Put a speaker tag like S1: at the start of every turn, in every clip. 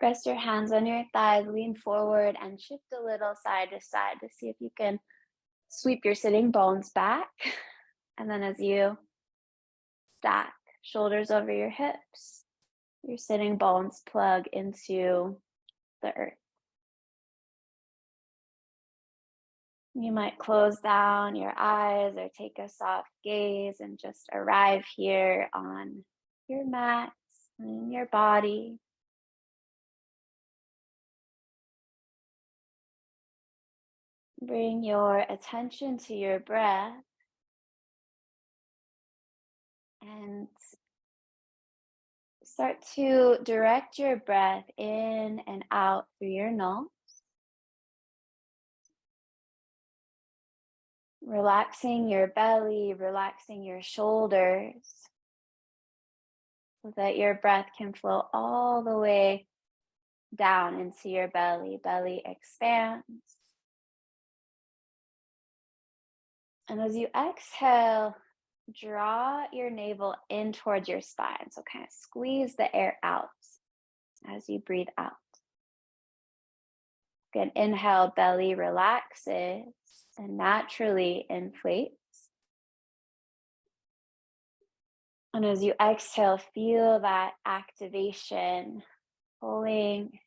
S1: Rest your hands on your thighs, lean forward and shift a little side to side to see if you can sweep your sitting bones back. And then as you stack shoulders over your hips, your sitting bones plug into the earth. You might close down your eyes or take a soft gaze and just arrive here on your mat and in your body. Bring your attention to your breath and start to direct your breath in and out through your nose. Relaxing your belly, relaxing your shoulders so that your breath can flow all the way down into your belly. Belly expands. And as you exhale, draw your navel in towards your spine. So kind of squeeze the air out as you breathe out. Again, inhale, belly relaxes and naturally inflates. And as you exhale, feel that activation, pulling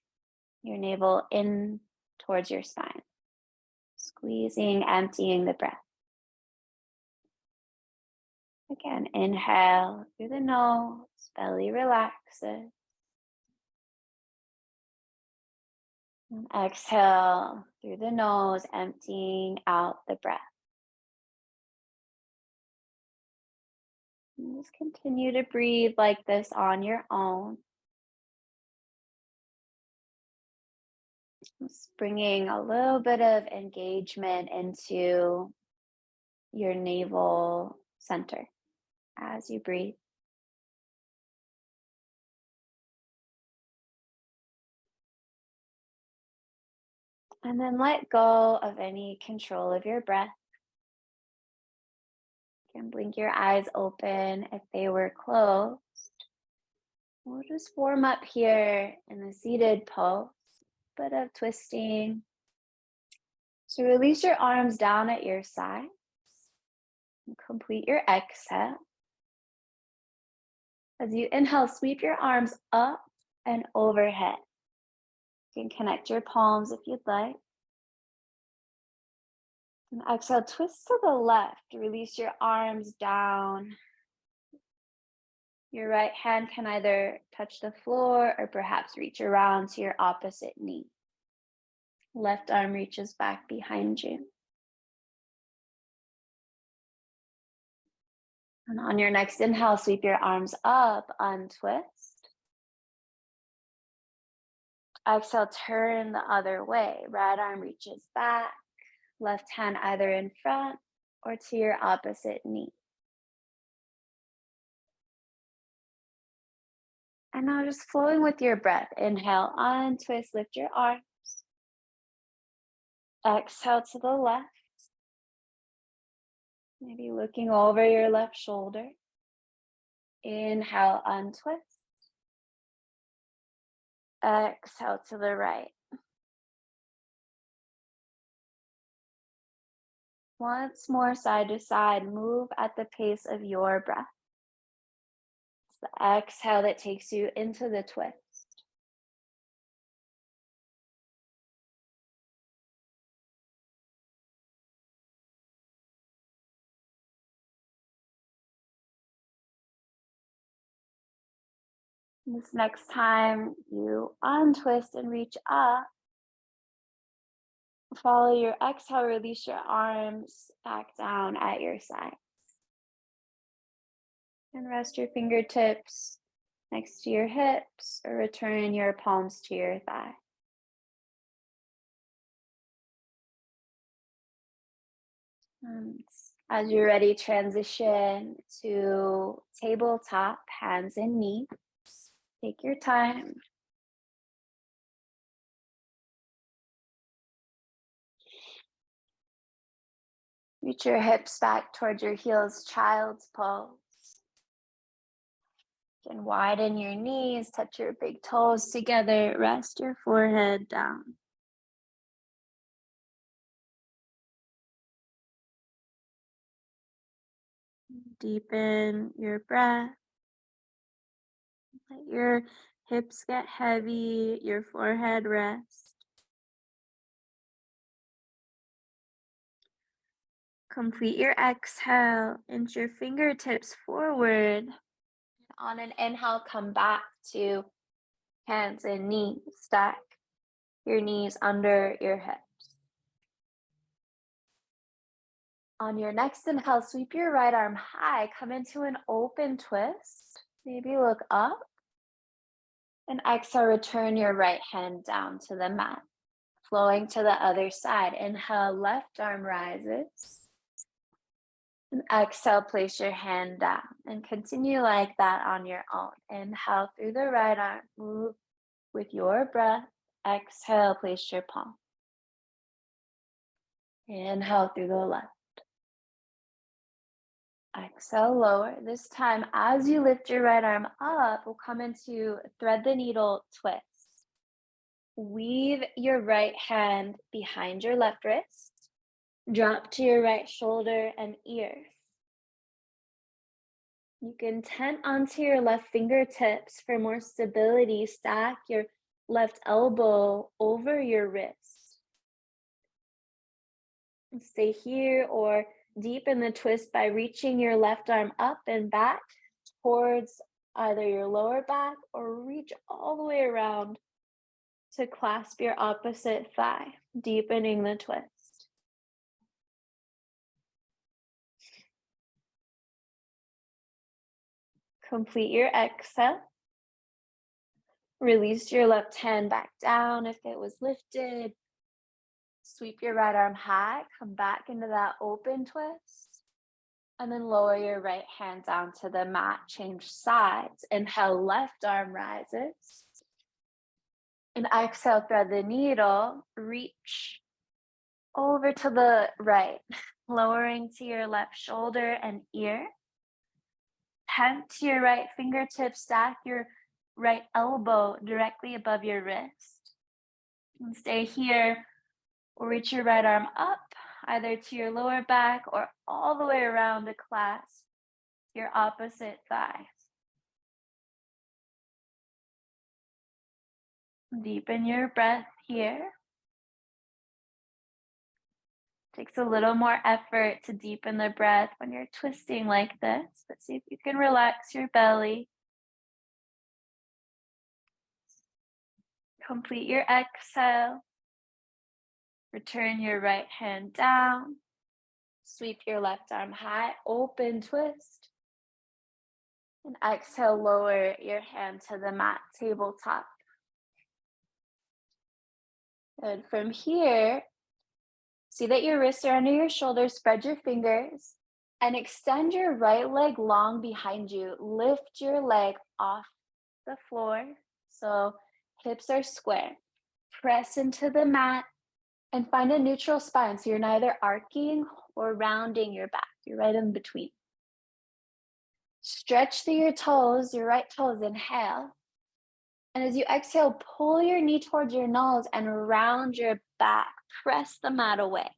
S1: your navel in towards your spine, squeezing, emptying the breath. Again, inhale through the nose, belly relaxes. And exhale through the nose, emptying out the breath. And just continue to breathe like this on your own. Just bringing a little bit of engagement into your navel center as you breathe. And then let go of any control of your breath. You can blink your eyes open if they were closed. We'll just warm up here in the seated pose, bit of twisting. So release your arms down at your sides and complete your exhale. As you inhale, sweep your arms up and overhead. You can connect your palms if you'd like. And exhale, twist to the left. Release your arms down. Your right hand can either touch the floor or perhaps reach around to your opposite knee. Left arm reaches back behind you. And on your next inhale, sweep your arms up, untwist. Exhale, turn the other way. Right arm reaches back, left hand either in front or to your opposite knee. And now just flowing with your breath. Inhale, untwist, lift your arms. Exhale to the left. Maybe looking over your left shoulder. Inhale, untwist. Exhale to the right. Once more, side to side, move at the pace of your breath. It's the exhale that takes you into the twist. This next time you untwist and reach up, follow your exhale, release your arms back down at your sides. And rest your fingertips next to your hips or return your palms to your thigh. And as you're ready, transition to tabletop, hands and knees. Take your time. Reach your hips back towards your heels, child's pose. You can widen your knees, touch your big toes together, rest your forehead down. Deepen your breath. Let your hips get heavy, your forehead rest. Complete your exhale, inch your fingertips forward. On an inhale, come back to hands and knees. Stack your knees under your hips. On your next inhale, sweep your right arm high, come into an open twist. Maybe look up. And exhale, return your right hand down to the mat. Flowing to the other side. Inhale, left arm rises. And exhale, place your hand down. And continue like that on your own. Inhale through the right arm, move with your breath. Exhale, place your palm. Inhale through the left. Exhale, lower. This time, as you lift your right arm up, we'll come into thread the needle twist. Weave your right hand behind your left wrist. Drop to your right shoulder and ear. You can tent onto your left fingertips for more stability. Stack your left elbow over your wrist. Stay here or deepen the twist by reaching your left arm up and back towards either your lower back or reach all the way around to clasp your opposite thigh, deepening the twist. Complete your exhale. Release your left hand back down if it was lifted. Sweep your right arm high, come back into that open twist, and then lower your right hand down to the mat. Change sides. Inhale, left arm rises. And exhale, thread the needle, reach over to the right, lowering to your left shoulder and ear. Tent to your right fingertip, stack your right elbow directly above your wrist. And stay here or reach your right arm up, either to your lower back or all the way around to clasp your opposite thigh. Deepen your breath here. Takes a little more effort to deepen the breath when you're twisting like this, but see if you can relax your belly. Complete your exhale. Return your right hand down. Sweep your left arm high, open twist. And exhale, lower your hand to the mat, tabletop. And from here, see that your wrists are under your shoulders, spread your fingers, and extend your right leg long behind you. Lift your leg off the floor, so hips are square. Press into the mat and find a neutral spine, so you're neither arcing or rounding your back. You're right in between. Stretch through your toes, your right toes, inhale. And as you exhale, pull your knee towards your nose and round your back. Press the mat away.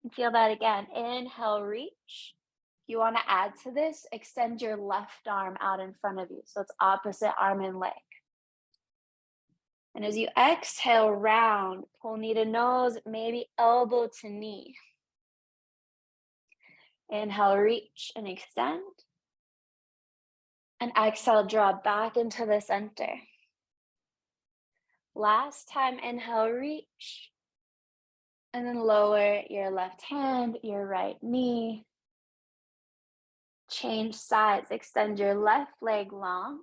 S1: And feel that again. Inhale, reach. If you want to add to this, extend your left arm out in front of you. So it's opposite arm and leg. And as you exhale, round, pull knee to nose, maybe elbow to knee. Inhale, reach and extend. And exhale, draw back into the center. Last time, inhale, reach. And then lower your left hand, your right knee. Change sides, extend your left leg long.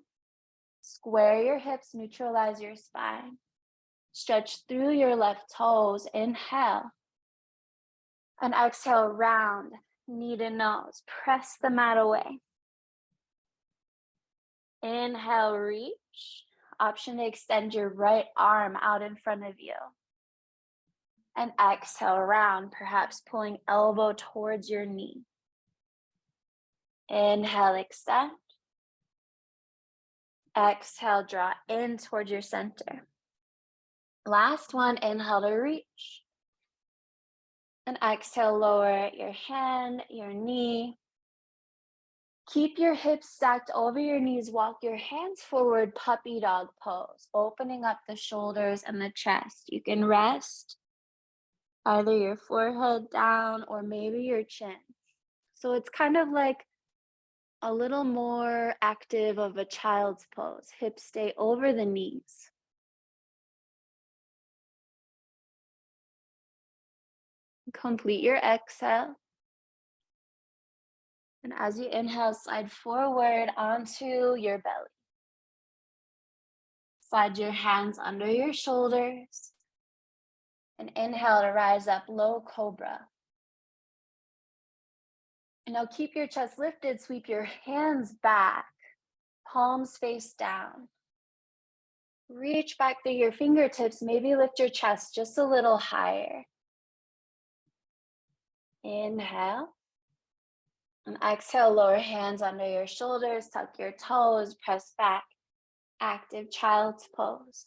S1: Square your hips, neutralize your spine. Stretch through your left toes, inhale. And exhale, round, knee to nose. Press the mat away. Inhale, reach. Option to extend your right arm out in front of you. And exhale, round, perhaps pulling elbow towards your knee. Inhale, extend. Exhale, draw in towards your center. Last one, inhale to reach. And exhale, lower your hand, your knee. Keep your hips stacked over your knees. Walk your hands forward, puppy dog pose, opening up the shoulders and the chest. You can rest either your forehead down or maybe your chin. So it's kind of like a little more active of a child's pose. Hips stay over the knees. Complete your exhale. And as you inhale, slide forward onto your belly. Slide your hands under your shoulders. And inhale to rise up, low cobra. And now keep your chest lifted, sweep your hands back, palms face down. Reach back through your fingertips, maybe lift your chest just a little higher. Inhale. And exhale, lower hands under your shoulders, tuck your toes, press back. Active child's pose.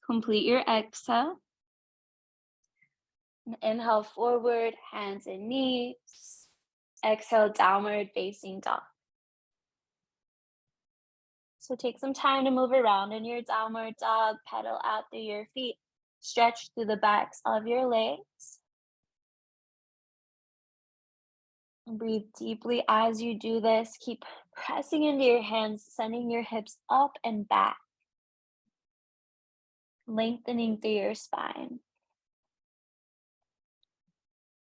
S1: Complete your exhale. And inhale forward, hands and knees. Exhale, downward facing dog. So take some time to move around in your downward dog, pedal out through your feet, stretch through the backs of your legs. And breathe deeply as you do this. Keep pressing into your hands, sending your hips up and back, lengthening through your spine.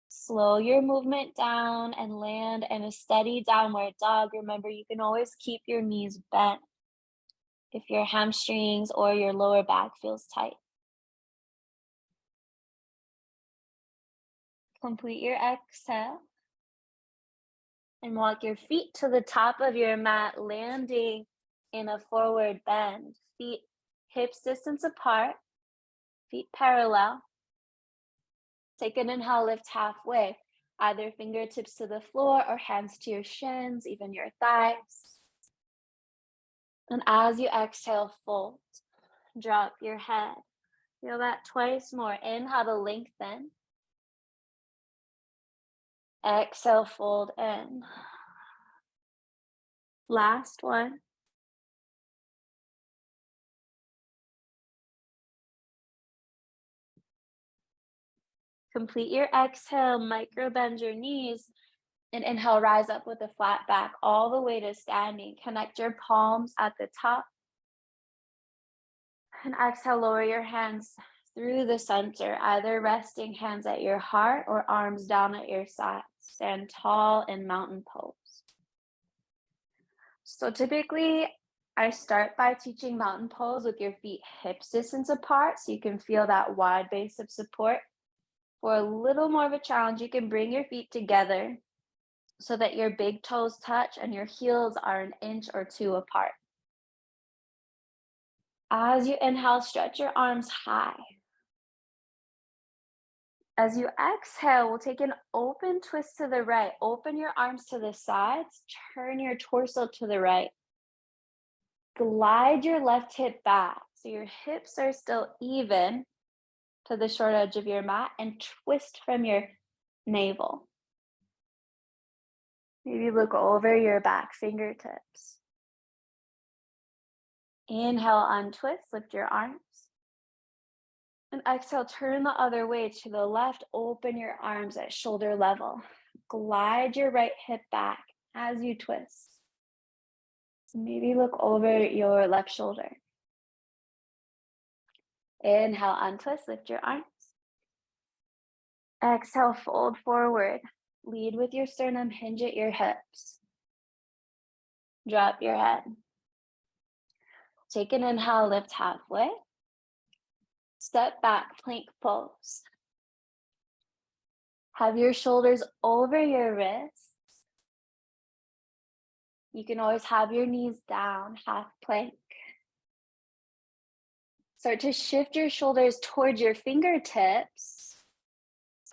S1: Slow your movement down and land in a steady downward dog. Remember, you can always keep your knees bent if your hamstrings or your lower back feels tight. Complete your exhale. And walk your feet to the top of your mat, landing in a forward bend. Feet hips distance apart, feet parallel. Take an inhale, lift halfway, either fingertips to the floor or hands to your shins, even your thighs. And as you exhale, fold. Drop your head. Feel that twice more. Inhale to lengthen. Exhale, fold in. Last one. Complete your exhale, micro bend your knees, and inhale, rise up with a flat back all the way to standing. Connect your palms at the top. And exhale, lower your hands through the center, either resting hands at your heart or arms down at your sides. Stand tall in mountain pose. So typically, I start by teaching mountain pose with your feet hips distance apart so you can feel that wide base of support. For a little more of a challenge, you can bring your feet together so that your big toes touch and your heels are an inch or two apart. As you inhale, stretch your arms high. As you exhale, we'll take an open twist to the right. Open your arms to the sides, turn your torso to the right. Glide your left hip back so your hips are still even to the short edge of your mat, and twist from your navel. Maybe look over your back fingertips. Inhale, untwist, lift your arms. And exhale, turn the other way to the left, open your arms at shoulder level. Glide your right hip back as you twist. So maybe look over your left shoulder. Inhale, untwist, lift your arms. Exhale, fold forward. Lead with your sternum, hinge at your hips. Drop your head. Take an inhale, lift halfway. Step back, plank pose. Have your shoulders over your wrists. You can always have your knees down, half plank. Start to shift your shoulders towards your fingertips.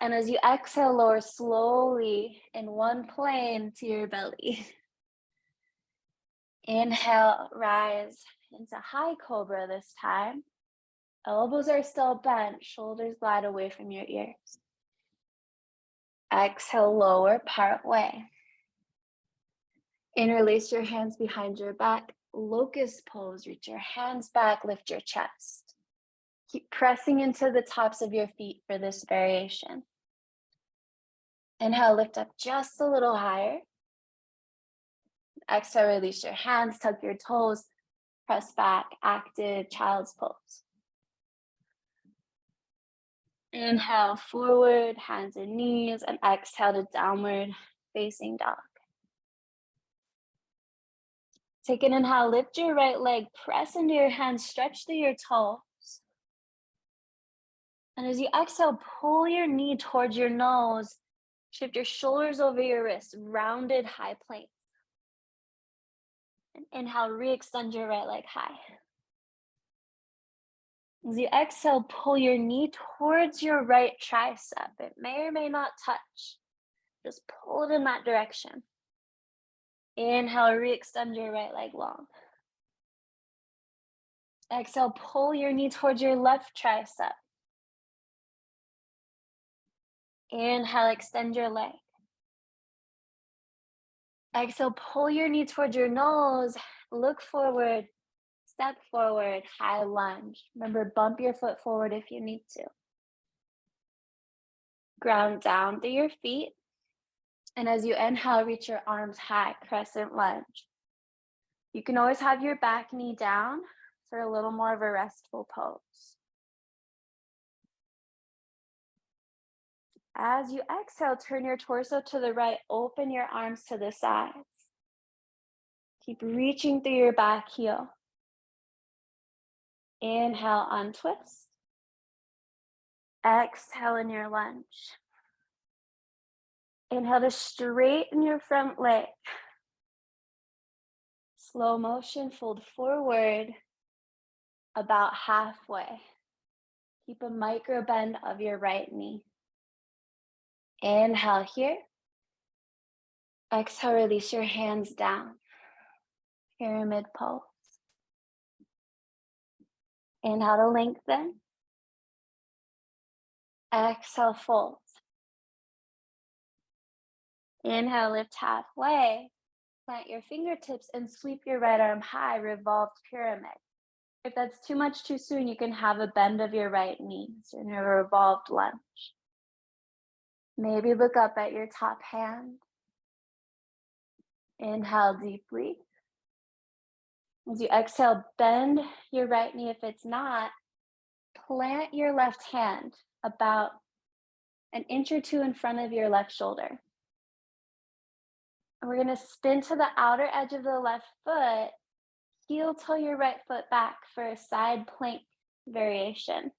S1: And as you exhale, lower slowly in one plane to your belly. Inhale, rise into high cobra this time. Elbows are still bent, shoulders glide away from your ears. Exhale, lower, part way. Interlace your hands behind your back. Locust pose, reach your hands back, lift your chest. Keep pressing into the tops of your feet for this variation. Inhale, lift up just a little higher. Exhale, release your hands, tuck your toes, press back, active child's pose. Inhale, forward, hands and knees, and exhale to downward facing dog. Take an inhale, lift your right leg, press into your hands, stretch through your toes. And as you exhale, pull your knee towards your nose, shift your shoulders over your wrists, rounded high plank. And inhale, re-extend your right leg high. As you exhale, pull your knee towards your right tricep. It may or may not touch. Just pull it in that direction. Inhale, re-extend your right leg long. Exhale, pull your knee towards your left tricep. Inhale, extend your leg. Exhale, pull your knee towards your nose, look forward, step forward, high lunge. Remember, bump your foot forward if you need to. Ground down through your feet. And as you inhale, reach your arms high, crescent lunge. You can always have your back knee down for a little more of a restful pose. As you exhale, turn your torso to the right, open your arms to the sides. Keep reaching through your back heel. Inhale, untwist. Exhale in your lunge. Inhale to straighten your front leg. Slow motion, fold forward about halfway. Keep a micro bend of your right knee. Inhale here. Exhale, release your hands down. Pyramid pose. Inhale to lengthen. Exhale, fold. Inhale, lift halfway. Plant your fingertips and sweep your right arm high, revolved pyramid. If that's too much too soon, you can have a bend of your right knee, so in a revolved lunge. Maybe look up at your top hand. Inhale deeply. As you exhale, bend your right knee. If it's not, plant your left hand about an inch or two in front of your left shoulder. And we're going to spin to the outer edge of the left foot, heel toe your right foot back for a side plank variation.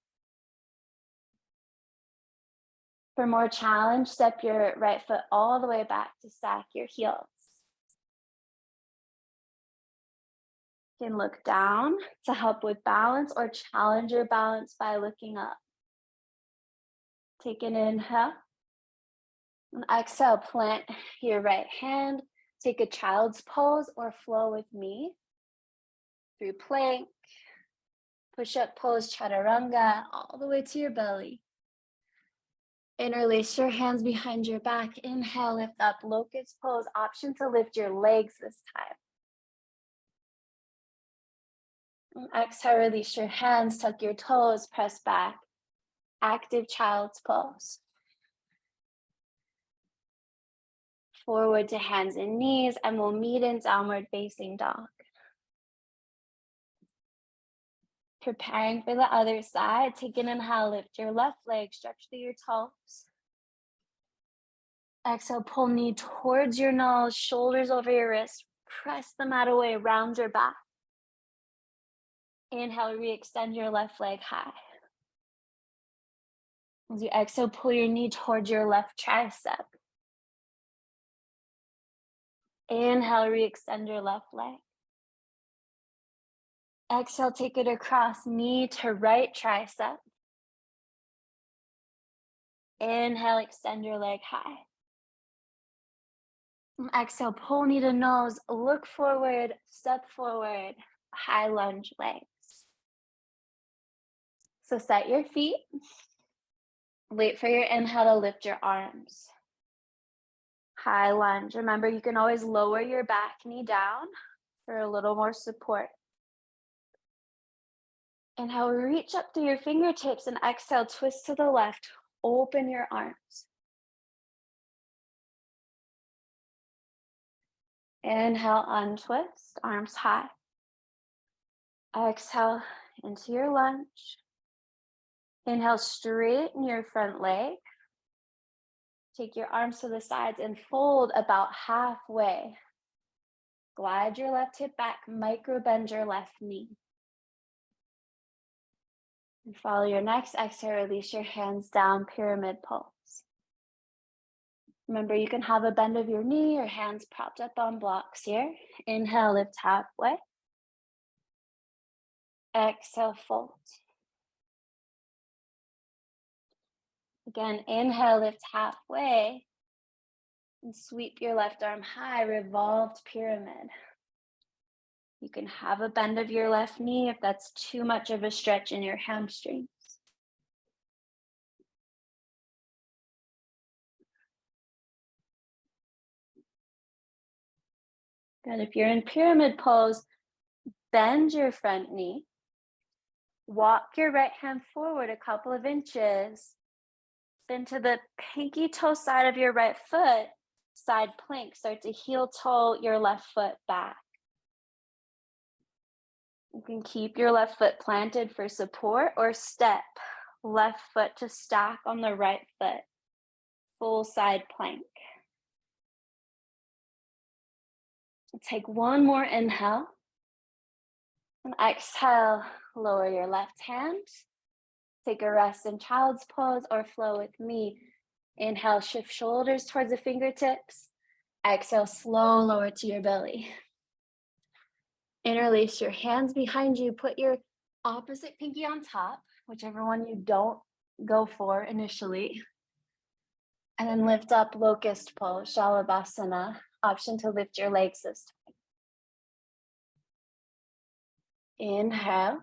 S1: For more challenge, step your right foot all the way back to stack your heels. You can look down to help with balance or challenge your balance by looking up. Take an inhale. And exhale, plant your right hand. Take a child's pose or flow with me through plank, push-up pose, chaturanga, all the way to your belly. Interlace your hands behind your back. Inhale, lift up, locust pose. Option to lift your legs this time. And exhale, release your hands, tuck your toes, press back. Active child's pose. Forward to hands and knees, and we'll meet in downward facing dog. Preparing for the other side, take an inhale, lift your left leg, stretch through your toes. Exhale, pull knee towards your nose, shoulders over your wrist, press the mat away, round your back. Inhale, re-extend your left leg high. As you exhale, pull your knee towards your left tricep. Inhale, re-extend your left leg. Exhale, take it across, knee to right tricep. Inhale, extend your leg high. Exhale, pull knee to nose, look forward, step forward, high lunge legs. So set your feet. Wait for your inhale to lift your arms. High lunge. Remember, you can always lower your back knee down for a little more support. Inhale, reach up through your fingertips, and exhale, twist to the left. Open your arms. Inhale, untwist, arms high. Exhale into your lunge. Inhale, straighten your front leg. Take your arms to the sides and fold about halfway. Glide your left hip back, micro bend your left knee. And follow your next exhale, release your hands down, pyramid pose. Remember, you can have a bend of your knee or hands propped up on blocks here. Inhale, lift halfway. Exhale, fold. Again, inhale, lift halfway. And sweep your left arm high, revolved pyramid. You can have a bend of your left knee if that's too much of a stretch in your hamstrings. Good. If you're in pyramid pose, bend your front knee. Walk your right hand forward a couple of inches. Then to the pinky toe side of your right foot, side plank. Start to heel toe your left foot back. You can keep your left foot planted for support or step left foot to stack on the right foot. Full side plank. Take one more inhale. And exhale, lower your left hand. Take a rest in child's pose or flow with me. Inhale, shift shoulders towards the fingertips. Exhale, slow lower to your belly. Interlace your hands behind you. Put your opposite pinky on top, whichever one you don't go for initially. And then lift up locust pose, Shalabhasana. Option to lift your legs this time. Inhale.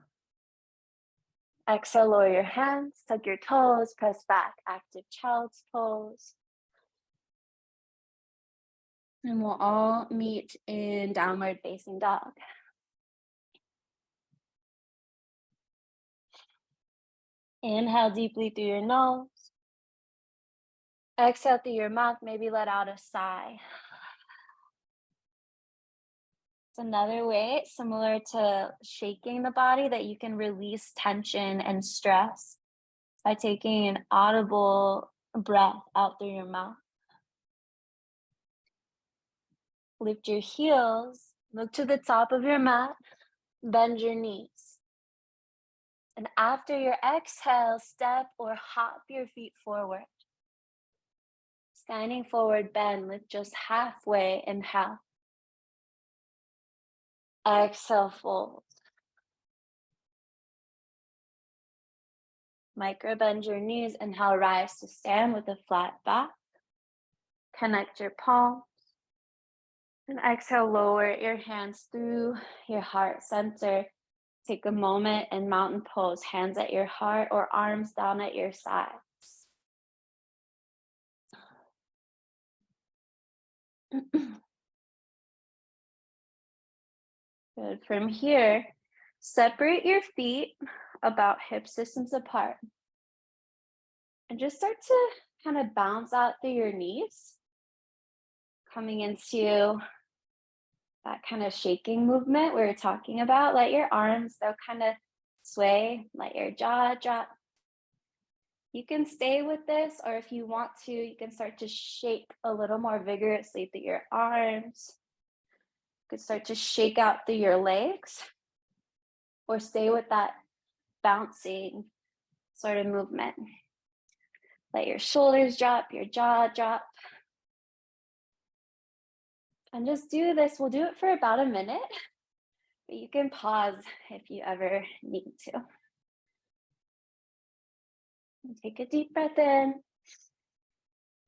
S1: Exhale, lower your hands, tuck your toes, press back, active child's pose. And we'll all meet in downward facing dog. Inhale deeply through your nose. Exhale through your mouth, maybe let out a sigh. It's another way, similar to shaking the body, that you can release tension and stress by taking an audible breath out through your mouth. Lift your heels, look to the top of your mat, bend your knees. And after your exhale, step or hop your feet forward. Standing forward, bend, lift just halfway, inhale. Exhale, fold. Micro bend your knees, inhale, rise to stand with a flat back. Connect your palms. And exhale, lower your hands through your heart center. Take a moment in mountain pose, hands at your heart or arms down at your sides. Good. From here, separate your feet about hip distance apart. And just start to kind of bounce out through your knees, coming into that kind of shaking movement we were talking about. Let your arms, they'll kind of sway, let your jaw drop. You can stay with this, or if you want to, you can start to shake a little more vigorously through your arms. You can start to shake out through your legs, or stay with that bouncing sort of movement. Let your shoulders drop, your jaw drop. And just do this. We'll do it for about a minute, but you can pause if you ever need to. And take a deep breath in.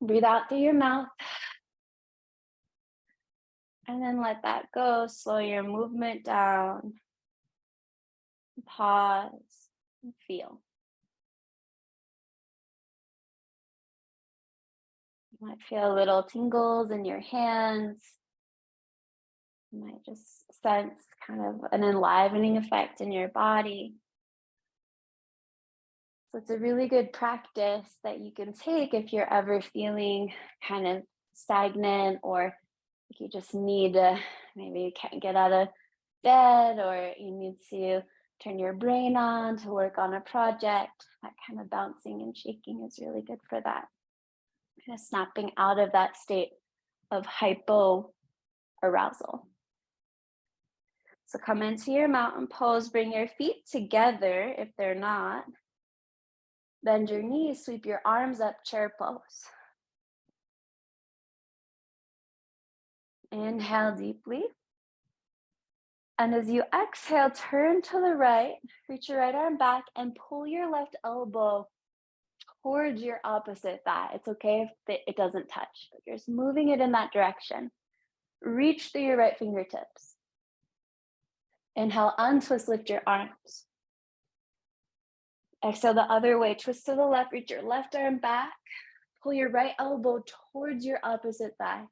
S1: Breathe out through your mouth. And then let that go. Slow your movement down. Pause and feel. You might feel little tingles in your hands. You might just sense kind of an enlivening effect in your body. So it's a really good practice that you can take if you're ever feeling kind of stagnant, or if you just need to, maybe you can't get out of bed, or you need to turn your brain on to work on a project. That kind of bouncing and shaking is really good for that. Kind of snapping out of that state of hypo arousal. So come into your mountain pose, bring your feet together if they're not. Bend your knees, sweep your arms up, chair pose. Inhale deeply. And as you exhale, turn to the right, reach your right arm back and pull your left elbow towards your opposite thigh. It's okay if it doesn't touch, but you're just moving it in that direction. Reach through your right fingertips. Inhale, untwist, lift your arms. Exhale the other way, twist to the left, reach your left arm back, pull your right elbow towards your opposite thigh.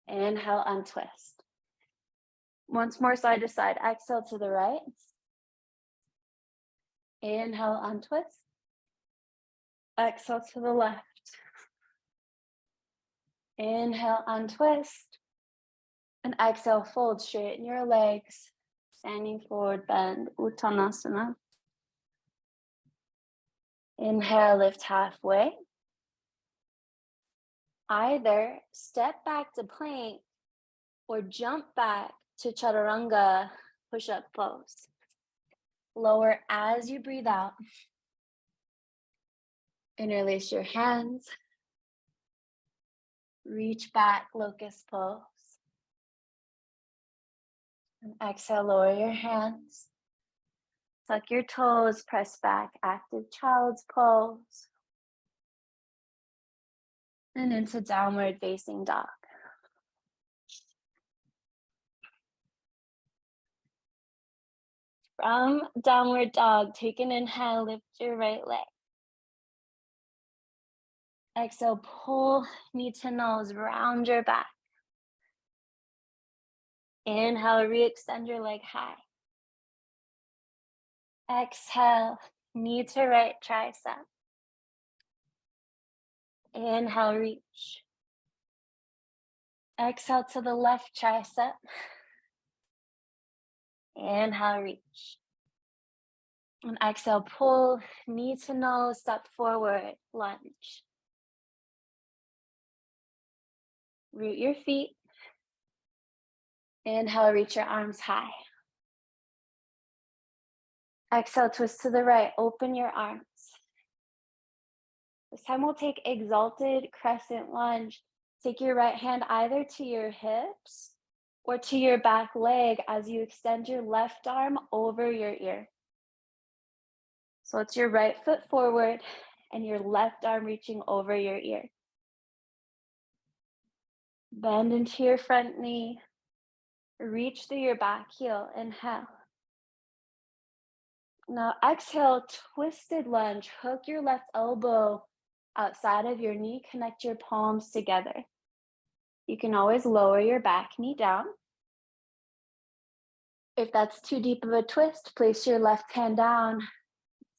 S1: Inhale, untwist. Once more, side to side. Exhale to the right. Inhale, untwist. Exhale to the left. Inhale, untwist. And exhale, fold, straighten your legs. Standing forward, bend, Uttanasana. Inhale, lift halfway. Either step back to plank or jump back to chaturanga push-up pose. Lower as you breathe out. Interlace your hands. Reach back, locust pose. And exhale, lower your hands. Tuck your toes, press back, active child's pose. And into downward facing dog. From downward dog, take an inhale, lift your right leg. Exhale, pull knee to nose, round your back. Inhale, re-extend your leg high. Exhale, knee to right tricep. Inhale, reach. Exhale to the left tricep. Inhale, reach. And exhale, pull knee to nose, step forward, lunge. Root your feet. Inhale, reach your arms high. Exhale, twist to the right, open your arms. This time we'll take exalted crescent lunge. Take your right hand either to your hips or to your back leg as you extend your left arm over your ear. So it's your right foot forward and your left arm reaching over your ear. Bend into your front knee. Reach through your back heel. Inhale. Now exhale, twisted lunge. Hook your left elbow outside of your knee. Connect your palms together. You can always lower your back knee down. If that's too deep of a twist, place your left hand down.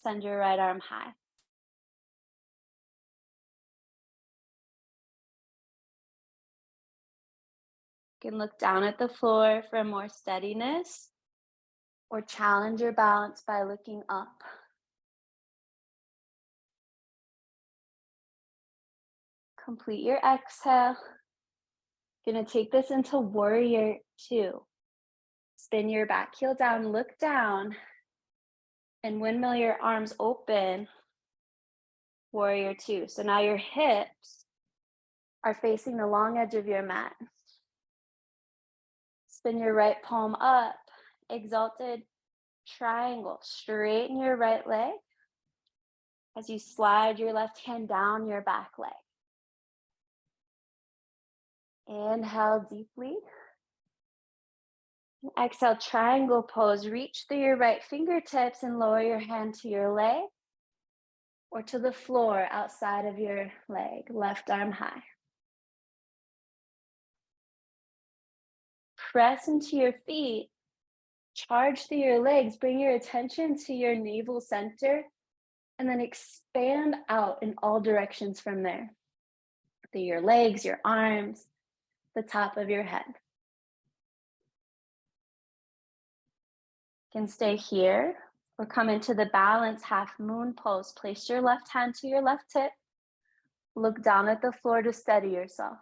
S1: Send your right arm high. You can look down at the floor for more steadiness or challenge your balance by looking up. Complete your exhale. Gonna take this into warrior two. Spin your back heel down, look down, and windmill your arms open. Warrior two. So now your hips are facing the long edge of your mat. Spin your right palm up, exalted triangle. Straighten your right leg as you slide your left hand down your back leg. Inhale deeply. Exhale, triangle pose. Reach through your right fingertips and lower your hand to your leg or to the floor outside of your leg, left arm high. Press into your feet, charge through your legs, bring your attention to your navel center, and then expand out in all directions from there. Through your legs, your arms, the top of your head. You can stay here or come into the balance half moon pose. Place your left hand to your left hip. Look down at the floor to steady yourself.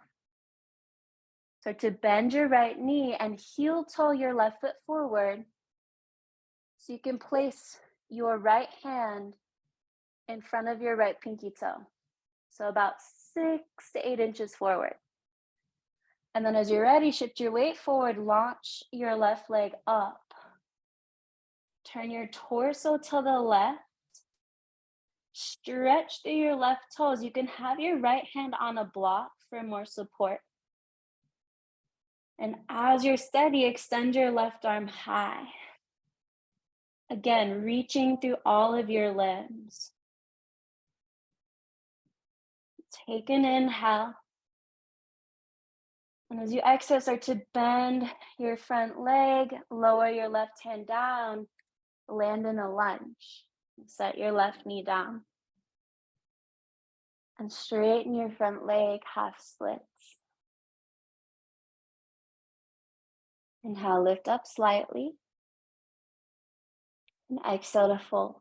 S1: Start to bend your right knee and heel toe your left foot forward so you can place your right hand in front of your right pinky toe. So about 6 to 8 inches forward. And then as you're ready, shift your weight forward, launch your left leg up. Turn your torso to the left. Stretch through your left toes. You can have your right hand on a block for more support. And as you're steady, extend your left arm high. Again, reaching through all of your limbs. Take an inhale. And as you exhale, start to bend your front leg, lower your left hand down, land in a lunge. Set your left knee down. And straighten your front leg, half splits. Inhale, lift up slightly. And exhale to fold.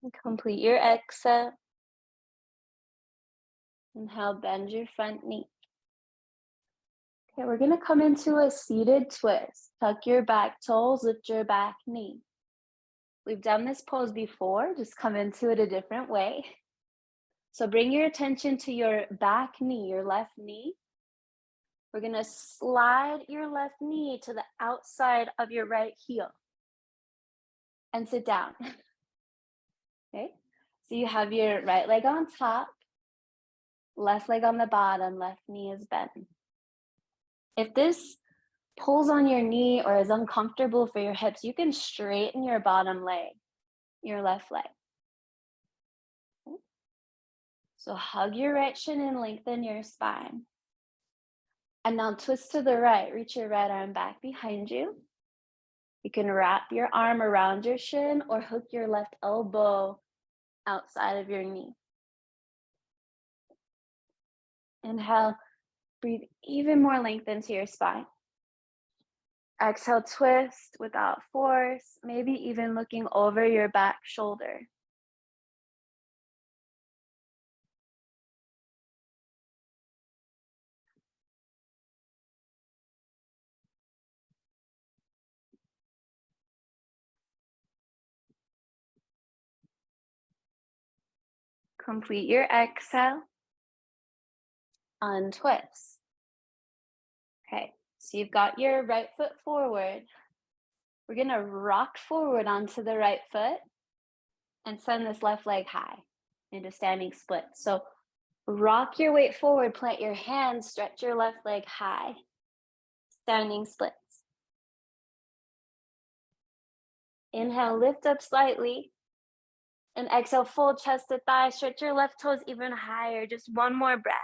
S1: And complete your exhale. Inhale, bend your front knee. Okay, we're gonna come into a seated twist. Tuck your back toes, lift your back knee. We've done this pose before, just come into it a different way. So bring your attention to your back knee, your left knee. We're gonna slide your left knee to the outside of your right heel and sit down. Okay, so you have your right leg on top, left leg on the bottom, left knee is bent. If this pulls on your knee or is uncomfortable for your hips, you can straighten your bottom leg, your left leg. So hug your right shin and lengthen your spine. And now twist to the right, reach your right arm back behind you. You can wrap your arm around your shin or hook your left elbow outside of your knee. Inhale, breathe even more length into your spine. Exhale, twist without force, maybe even looking over your back shoulder. Complete your exhale. Untwist. Okay, so you've got your right foot forward. We're gonna rock forward onto the right foot and send this left leg high into standing split. So rock your weight forward, plant your hands, stretch your left leg high, standing splits. Inhale, lift up slightly. And exhale, full chest to thigh, stretch your left toes even higher, just one more breath.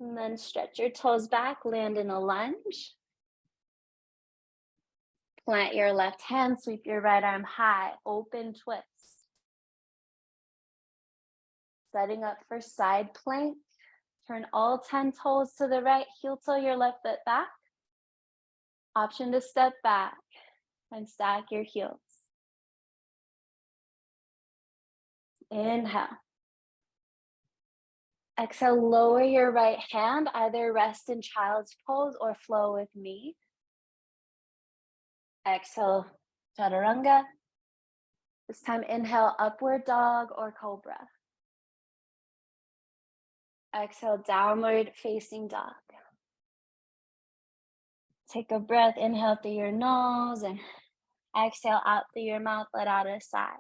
S1: And then stretch your toes back, land in a lunge. Plant your left hand, sweep your right arm high, open twist. Setting up for side plank. Turn all 10 toes to the right, heel toe your left foot back. Option to step back and stack your heels. Inhale. Exhale, lower your right hand, either rest in child's pose or flow with me. Exhale, chaturanga. This time, inhale, upward dog or cobra. Exhale, downward facing dog. Take a breath, inhale through your nose and exhale out through your mouth, let out a sigh.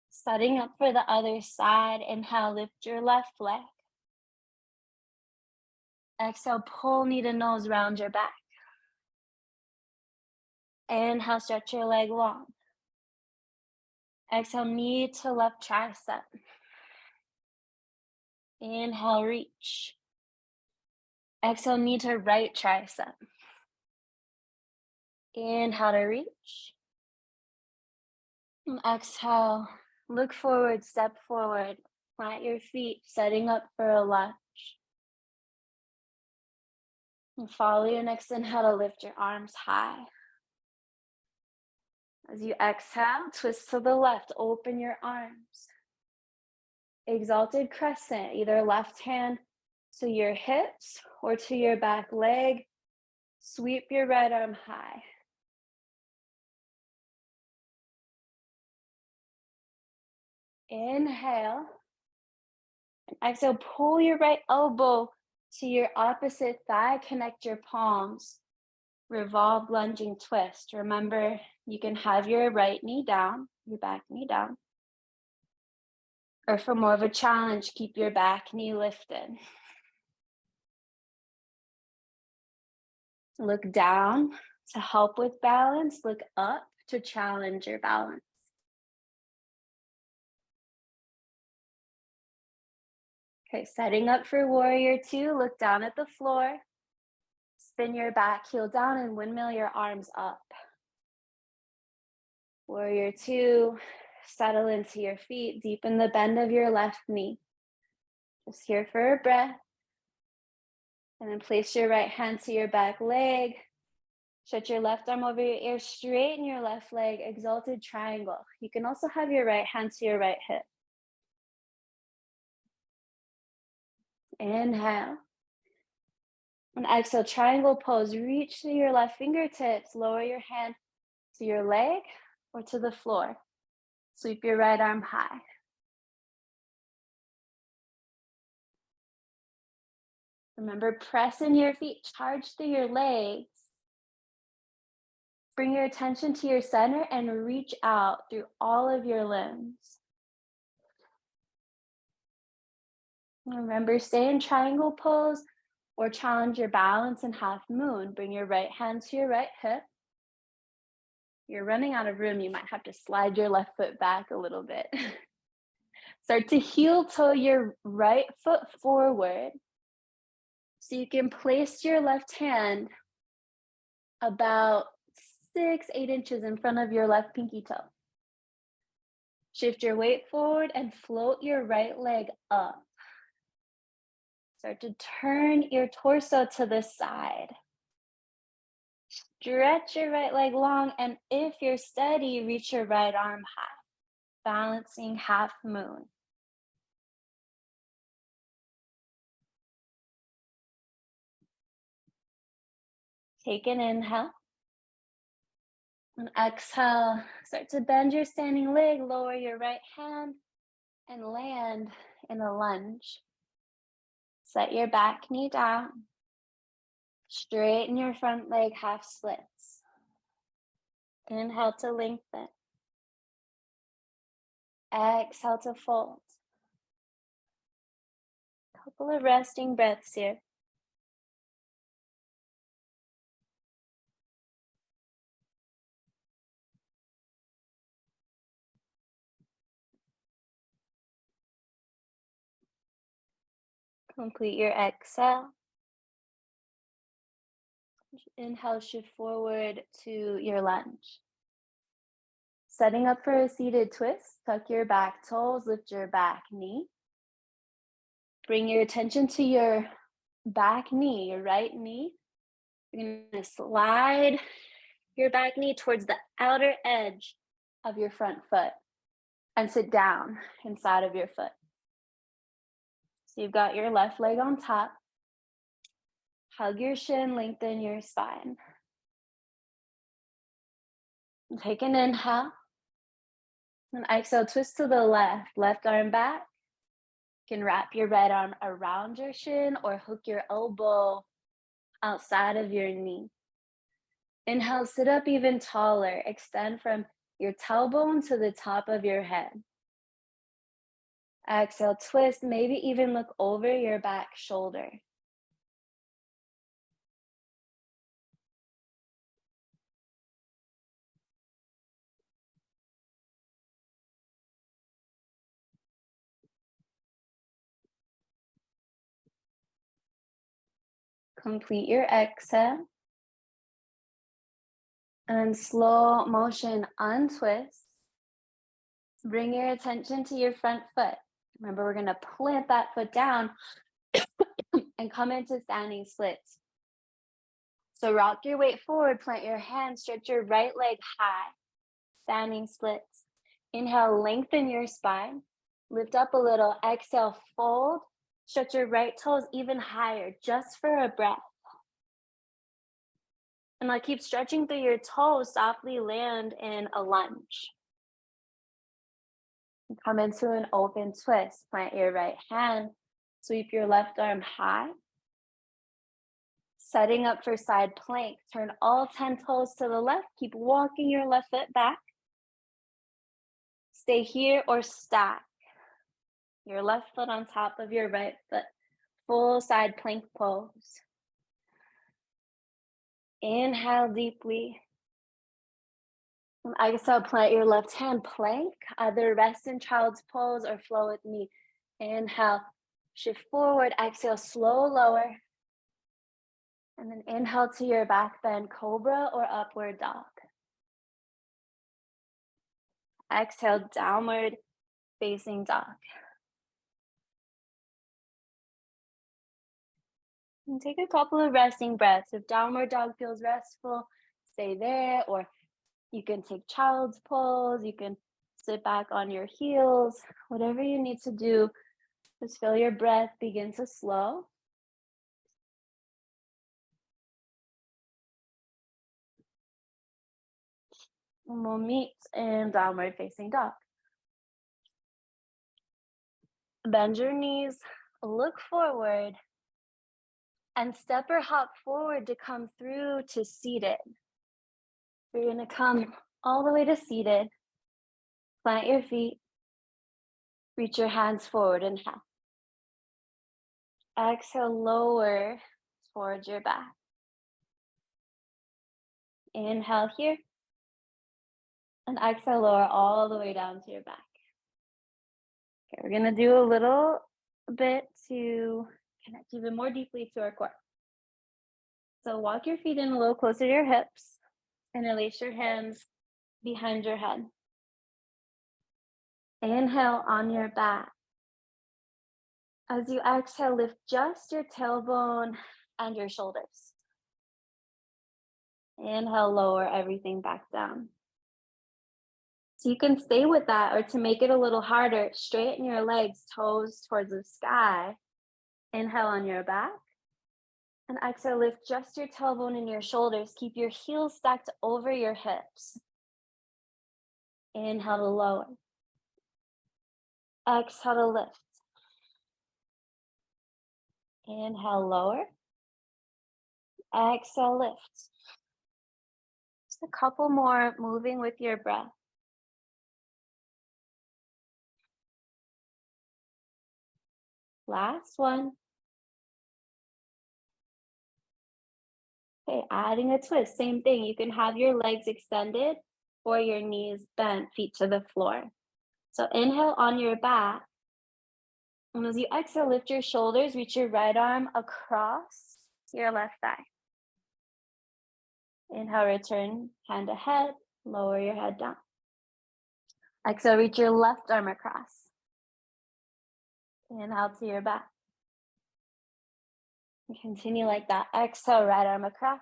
S1: Setting up for the other side, inhale, lift your left leg. Exhale, pull knee to nose, round your back. Inhale, stretch your leg long. Exhale, knee to left tricep. Inhale, reach. Exhale, knee to right tricep. Inhale to reach. And exhale, look forward, step forward, plant your feet, setting up for a lunge. And follow your next inhale to lift your arms high. As you exhale, twist to the left, open your arms. Exalted crescent, either left hand to your hips or to your back leg. Sweep your right arm high. Inhale. And exhale, pull your right elbow to your opposite thigh, connect your palms. Revolve, lunging twist. Remember, you can have your right knee down, your back knee down. Or for more of a challenge, keep your back knee lifted. Look down to help with balance. Look up to challenge your balance. Okay, setting up for warrior two. Look down at the floor. Spin your back heel down and windmill your arms up. Warrior two, settle into your feet, deepen the bend of your left knee. Just here for a breath. And then place your right hand to your back leg. Stretch your left arm over your ear, straighten your left leg, exalted triangle. You can also have your right hand to your right hip. Inhale. And exhale, triangle pose. Reach to your left fingertips. Lower your hand to your leg or to the floor. Sweep your right arm high. Remember, press in your feet, charge through your legs. Bring your attention to your center and reach out through all of your limbs. Remember, stay in triangle pose or challenge your balance in half moon. Bring your right hand to your right hip. You're running out of room. You might have to slide your left foot back a little bit. Start to heel toe your right foot forward. So you can place your left hand about 6-8 inches in front of your left pinky toe. Shift your weight forward and float your right leg up. Start to turn your torso to the side. Stretch your right leg long, and if you're steady, reach your right arm high, balancing half moon. Take an inhale. And exhale, start to bend your standing leg, lower your right hand, and land in a lunge. Set your back knee down. Straighten your front leg, half splits. Inhale to lengthen. Exhale to fold. Couple of resting breaths here. Complete your exhale. Inhale, shift forward to your lunge. Setting up for a seated twist, tuck your back toes, lift your back knee. Bring your attention to your back knee, your right knee. You're going to slide your back knee towards the outer edge of your front foot and sit down inside of your foot. So you've got your left leg on top. Hug your shin, lengthen your spine. Take an inhale. And exhale, twist to the left arm back. You can wrap your right arm around your shin or hook your elbow outside of your knee. Inhale, sit up even taller. Extend from your tailbone to the top of your head. Exhale, twist, maybe even look over your back shoulder. Complete your exhale. And slow motion untwist. Bring your attention to your front foot. Remember, we're going to plant that foot down and come into standing splits. So rock your weight forward, plant your hands, stretch your right leg high, standing splits. Inhale, lengthen your spine, lift up a little, exhale, fold, stretch your right toes even higher, just for a breath. And now keep stretching through your toes, softly land in a lunge. Come into an open twist, plant your right hand, sweep your left arm high. Setting up for side plank, turn all 10 toes to the left, keep walking your left foot back. Stay here or stack your left foot on top of your right foot, full side plank pose. Inhale deeply. And exhale, plant your left hand plank, either rest in child's pose or flow with me. Inhale, shift forward, exhale, slow lower. And then inhale to your back bend, cobra or upward dog. Exhale, downward facing dog. And take a couple of resting breaths. If downward dog feels restful, stay there, or you can take child's pose, you can sit back on your heels, whatever you need to do. Just feel your breath begin to slow. And we'll meet in downward facing dog. Bend your knees, look forward, and step or hop forward to come through to seated. You're gonna come all the way to seated. Plant your feet, reach your hands forward, inhale. Exhale, lower towards your back. Inhale here. And exhale, lower all the way down to your back. Okay, we're gonna do a little bit to connect even more deeply to our core. So walk your feet in a little closer to your hips. Interlace your hands behind your head. Inhale on your back. As you exhale, lift just your tailbone and your shoulders. Inhale, lower everything back down. So you can stay with that, or to make it a little harder, straighten your legs, toes towards the sky. Inhale on your back. And exhale, lift just your tailbone and your shoulders. Keep your heels stacked over your hips. Inhale to lower. Exhale to lift. Inhale, lower. Exhale, lift. Just a couple more, moving with your breath. Last one. Okay, adding a twist, same thing. You can have your legs extended or your knees bent, feet to the floor. So inhale on your back. And as you exhale, lift your shoulders, reach your right arm across your left thigh. Inhale, return, hand ahead, lower your head down. Exhale, reach your left arm across. Inhale to your back. And continue like that. Exhale, right arm across.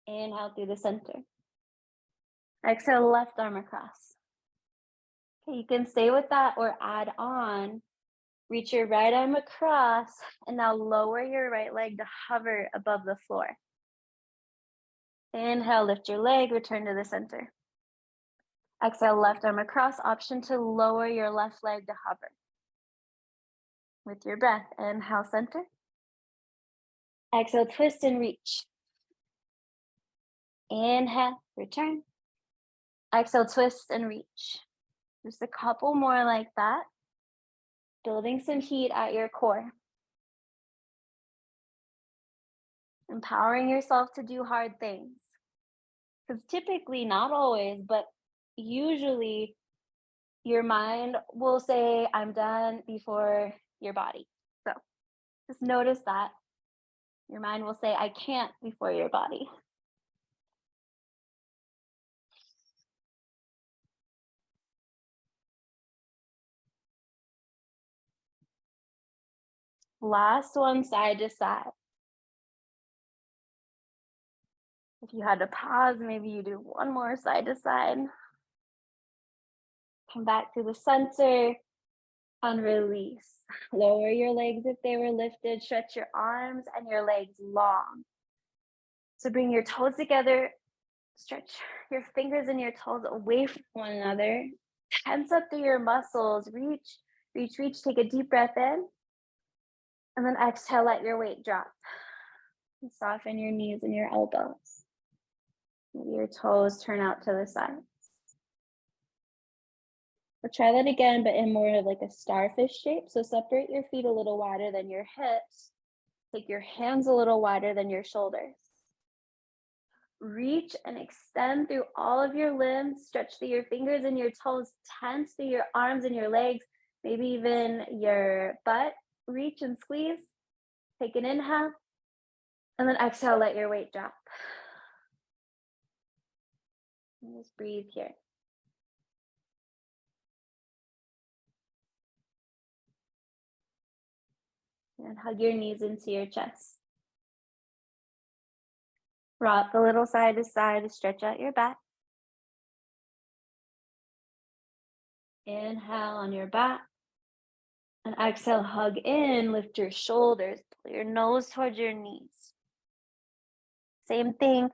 S1: Inhale through the center. Exhale, left arm across. Okay, you can stay with that or add on. Reach your right arm across and now lower your right leg to hover above the floor. Inhale, lift your leg, return to the center. Exhale, left arm across, option to lower your left leg to hover. With your breath, inhale, center. Exhale, twist and reach. Inhale, return. Exhale, twist and reach. Just a couple more like that. Building some heat at your core. Empowering yourself to do hard things. Because typically, not always, but usually your mind will say, I'm done before your body. So just notice that. Your mind will say, I can't before your body. Last one, side to side. If you had to pause, maybe you do one more side to side. Come back to the center and release. Lower your legs if they were lifted. Stretch your arms and your legs long. So bring your toes together. Stretch your fingers and your toes away from one another. Tense up through your muscles. Reach, reach, reach. Take a deep breath in. And then exhale, let your weight drop. And soften your knees and your elbows. Maybe your toes turn out to the side. We'll try that again, but in more of like a starfish shape. So separate your feet a little wider than your hips. Take your hands a little wider than your shoulders. Reach and extend through all of your limbs. Stretch through your fingers and your toes. Tense through your arms and your legs. Maybe even your butt. Reach and squeeze. Take an inhale. And then exhale, let your weight drop. And just breathe here. And hug your knees into your chest. Rock a little side to side to stretch out your back. Inhale on your back. And exhale, hug in, lift your shoulders, pull your nose towards your knees. Same thing,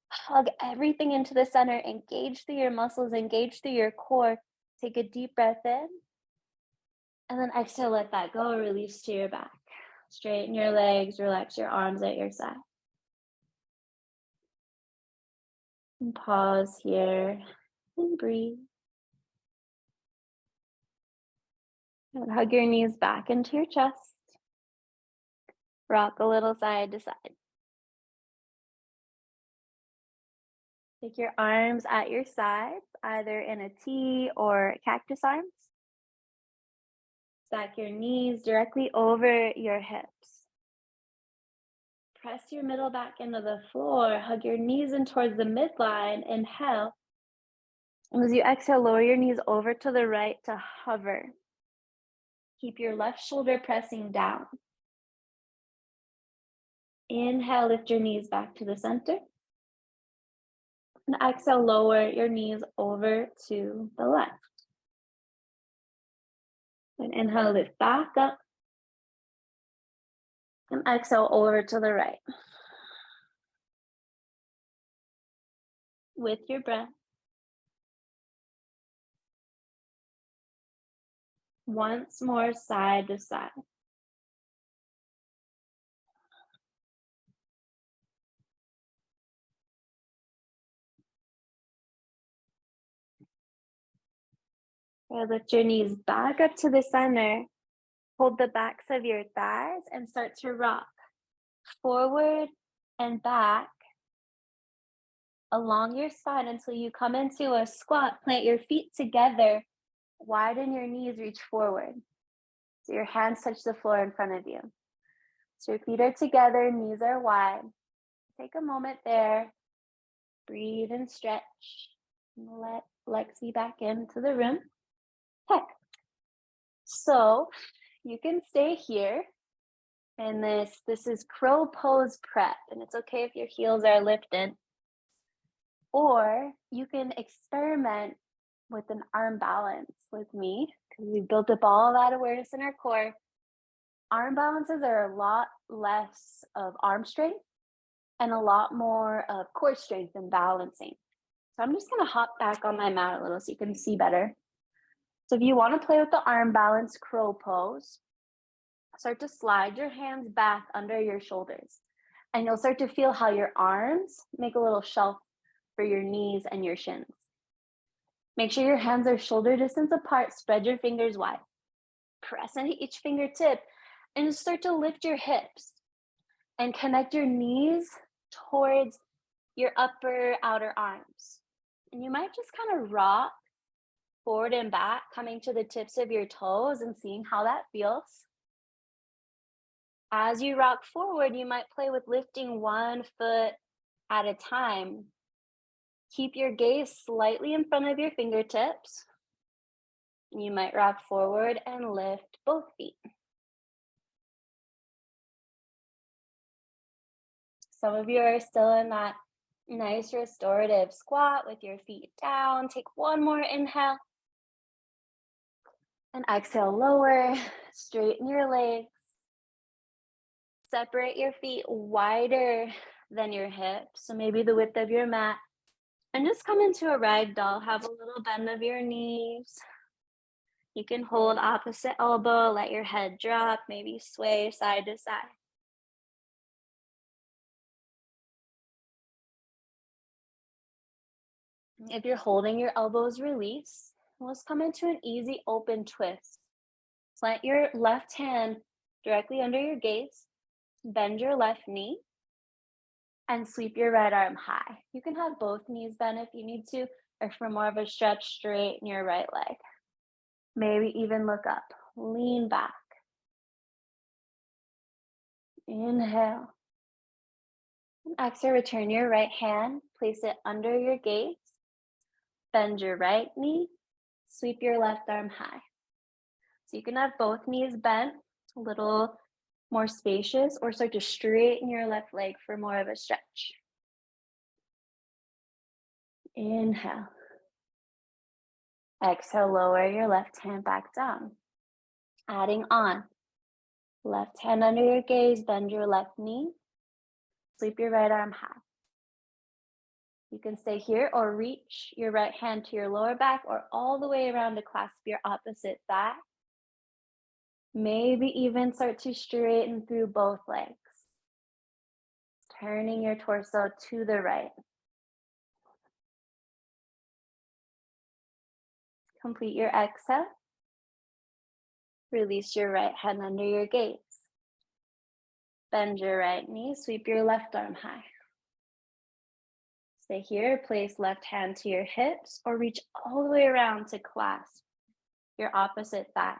S1: hug everything into the center, engage through your muscles, engage through your core. Take a deep breath in. And then exhale, let that go, release to your back. Straighten your legs, relax your arms at your side. And pause here and breathe. And hug your knees back into your chest. Rock a little side to side. Take your arms at your sides, either in a T or cactus arms. Stack your knees directly over your hips. Press your middle back into the floor. Hug your knees in towards the midline. Inhale. And as you exhale, lower your knees over to the right to hover. Keep your left shoulder pressing down. Inhale, lift your knees back to the center. And exhale, lower your knees over to the left. And inhale, lift back up. And exhale, over to the right. With your breath. Once more, side to side. Lift your knees back up to the center. Hold the backs of your thighs and start to rock forward and back along your spine until you come into a squat. Plant your feet together. Widen your knees, reach forward. So your hands touch the floor in front of you. So your feet are together, knees are wide. Take a moment there. Breathe and stretch. And let Lexi back into the room. Okay. So you can stay here. And this is crow pose prep. And it's okay if your heels are lifted. Or you can experiment with an arm balance with me, because we've built up all that awareness in our core. Arm balances are a lot less of arm strength and a lot more of core strength and balancing. So I'm just gonna hop back on my mat a little so you can see better. So if you wanna play with the arm balance crow pose, start to slide your hands back under your shoulders. And you'll start to feel how your arms make a little shelf for your knees and your shins. Make sure your hands are shoulder distance apart, spread your fingers wide. Press into each fingertip and start to lift your hips and connect your knees towards your upper outer arms. And you might just kind of rock forward and back, coming to the tips of your toes and seeing how that feels. As you rock forward, you might play with lifting one foot at a time. Keep your gaze slightly in front of your fingertips. You might rock forward and lift both feet. Some of you are still in that nice restorative squat with your feet down. Take one more inhale. And exhale, lower, straighten your legs. Separate your feet wider than your hips, so maybe the width of your mat. And just come into a ragdoll. Have a little bend of your knees. You can hold opposite elbow, let your head drop, maybe sway side to side. If you're holding your elbows, release. Let's come into an easy open twist. Plant your left hand directly under your gaze. Bend your left knee and sweep your right arm high. You can have both knees bent if you need to, or for more of a stretch, straighten your right leg. Maybe even look up, lean back. Inhale. And exhale, return your right hand, place it under your gaze. Bend your right knee, sweep your left arm high. So you can have both knees bent, a little more spacious, or start to straighten your left leg for more of a stretch. Inhale. Exhale, lower your left hand back down. Adding on. Left hand under your gaze, bend your left knee. Sweep your right arm high. You can stay here or reach your right hand to your lower back or all the way around to clasp your opposite thigh. Maybe even start to straighten through both legs. Turning your torso to the right. Complete your exhale. Release your right hand under your gaze. Bend your right knee, sweep your left arm high. Stay here, place left hand to your hips or reach all the way around to clasp your opposite thigh.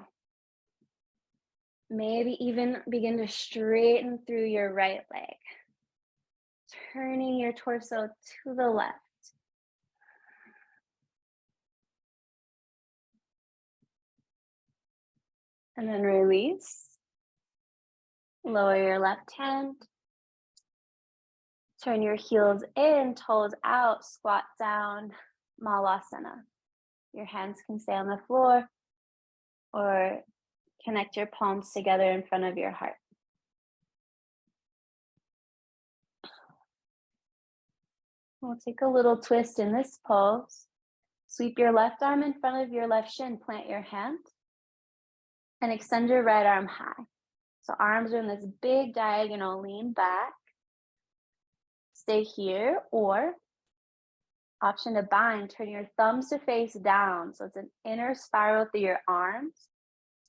S1: Maybe even begin to straighten through your right leg. Turning your torso to the left. And then release. Lower your left hand. Turn your heels in, toes out, squat down, Malasana. Your hands can stay on the floor or connect your palms together in front of your heart. We'll take a little twist in this pose. Sweep your left arm in front of your left shin, plant your hand, and extend your right arm high. So arms are in this big diagonal, lean back. Stay here, or option to bind, turn your thumbs to face down. So it's an inner spiral through your arms.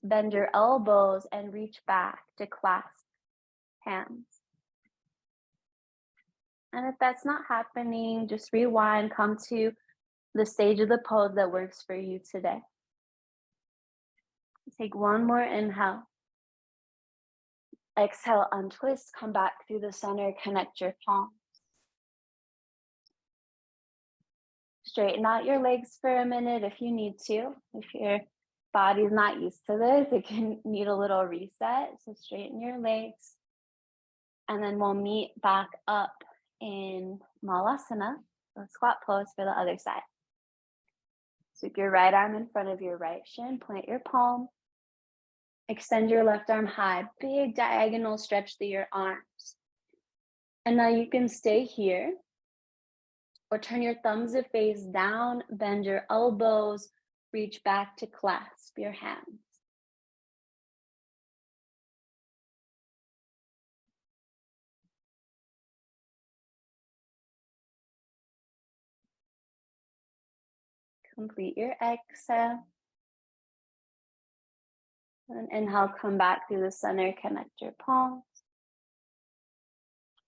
S1: Bend your elbows and reach back to clasp hands. And if that's not happening, just rewind, come to the stage of the pose that works for you today. Take one more inhale. Exhale, untwist, come back through the center, connect your palms. Straighten out your legs for a minute if you need to. If your body's not used to this, it can need a little reset. So straighten your legs. And then we'll meet back up in Malasana, the squat pose for the other side. Sweep your right arm in front of your right shin, plant your palm. Extend your left arm high, big diagonal stretch through your arms. And now you can stay here Or turn your thumbs to face down, bend your elbows, reach back to clasp your hands. Complete your exhale. And inhale, come back through the center, connect your palms.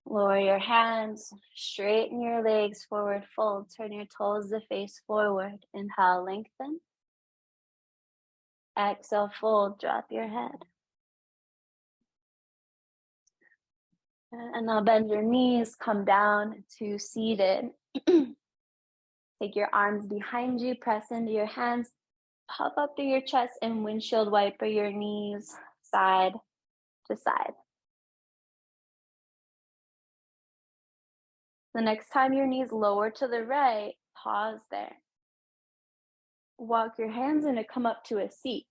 S1: Lower your hands, straighten your legs, forward fold, turn your toes to face forward. Inhale, lengthen. Exhale, fold, drop your head. And now bend your knees, come down to seated. Take your arms behind you, press into your hands, pop up through your chest and windshield wiper your knees side to side. The next time your knees lower to the right, pause there. Walk your hands in to come up to a seat.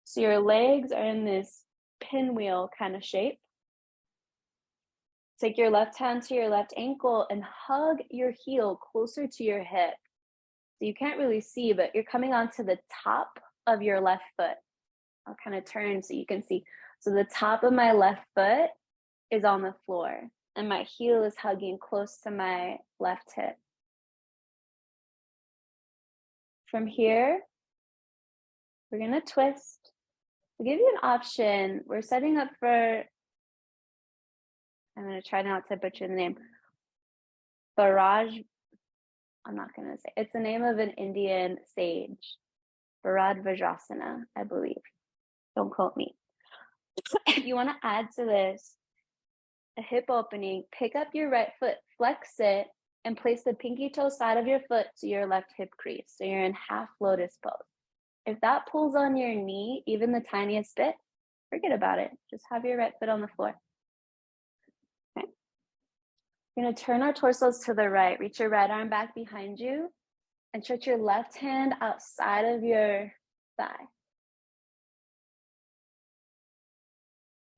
S1: So your legs are in this pinwheel kind of shape. Take your left hand to your left ankle and hug your heel closer to your hip. So you can't really see, but you're coming onto the top of your left foot. I'll kind of turn so you can see. So the top of my left foot is on the floor and my heel is hugging close to my left hip. From here, we're going to twist. To give you an option, we're setting up for, I'm going to try not to butcher the name, Bharaj, I'm not going to say, it's the name of an Indian sage, Bharadvajrasana, I believe. Don't quote me. If you want to add to this a hip opening, pick up your right foot, flex it, and place the pinky toe side of your foot to your left hip crease. So you're in half lotus pose. If that pulls on your knee, even the tiniest bit, forget about it. Just have your right foot on the floor. Okay. We're going to turn our torsos to the right. Reach your right arm back behind you and stretch your left hand outside of your thigh.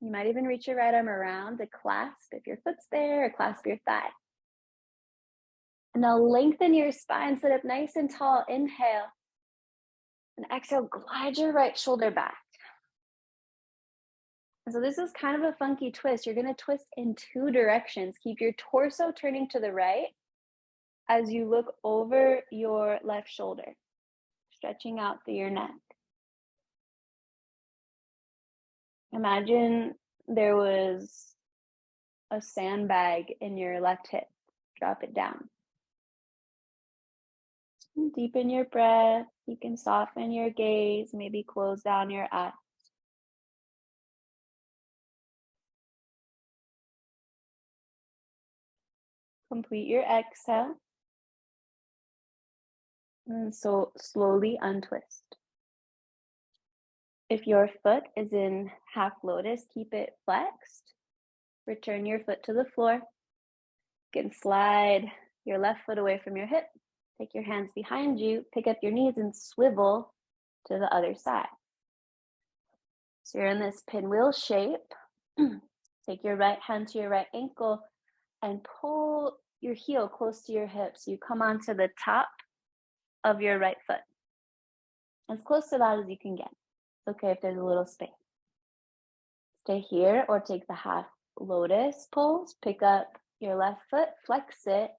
S1: You might even reach your right arm around to clasp if your foot's there, or clasp your thigh. And now lengthen your spine, sit up nice and tall. Inhale. And exhale, glide your right shoulder back. And so this is kind of a funky twist. You're going to twist in two directions. Keep your torso turning to the right as you look over your left shoulder, stretching out through your neck. Imagine there was a sandbag in your left hip. Drop it down. Deepen your breath. You can soften your gaze, maybe close down your eyes. Complete your exhale. And so slowly untwist. If your foot is in half lotus, keep it flexed. Return your foot to the floor. You can slide your left foot away from your hip. Take your hands behind you, pick up your knees and swivel to the other side. So you're in this pinwheel shape. Take your right hand to your right ankle and pull your heel close to your hip so you come onto the top of your right foot. As close to that as you can get. It's okay if there's a little space. Stay here or take the half lotus pose. Pick up your left foot, flex it,